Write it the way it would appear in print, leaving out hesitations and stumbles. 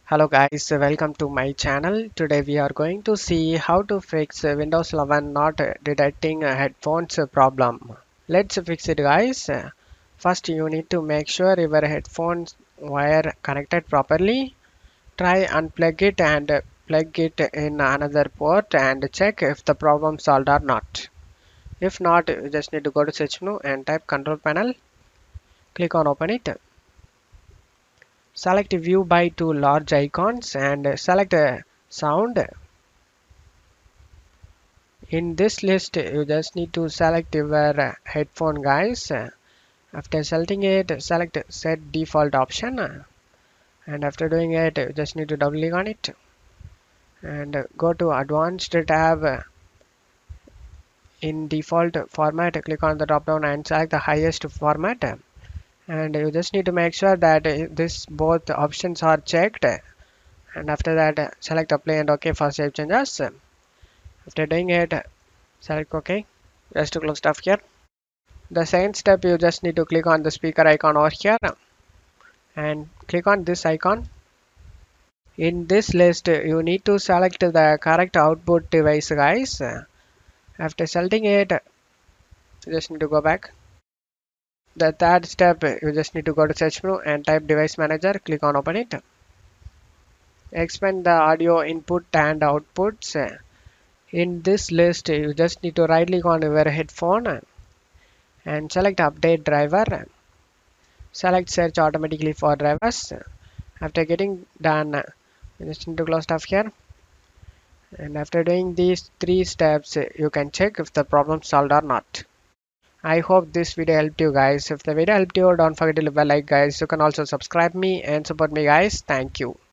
Hello guys, welcome to my channel. Today we are going to see how to fix Windows 11 not detecting a headphones problem. Let's fix it guys. First you need to make sure your headphones wire connected properly. Try unplug it and plug it in another port and check if the problem solved or not. If not, you just need to go to search menu and type control panel. Click on open it. Select view by two large icons and select sound. In this list you just need to select your headphone guys. After selecting it, select set default option, and after doing it you just need to double click on it and go to advanced tab. In default format, click on the drop down and select the highest format, and you just need to make sure that this both options are checked, and after that select apply and OK for save changes. After doing it, select OK just to close stuff here. The second step, you just need to click on the speaker icon over here and click on this icon. In this list you need to select the correct output device guys. After selecting it, you just need to go back. The third step, you just need to go to search menu and type device manager, click on open it. Expand the audio input and outputs. In this list you just need to right click on your headphone and select update driver. Select search automatically for drivers. After getting done, you just need to close stuff here, and after doing these three steps you can check if the problem solved or not. I hope this video helped you guys. If the video helped you, don't forget to leave a like guys. You can also subscribe me and support me guys. Thank you.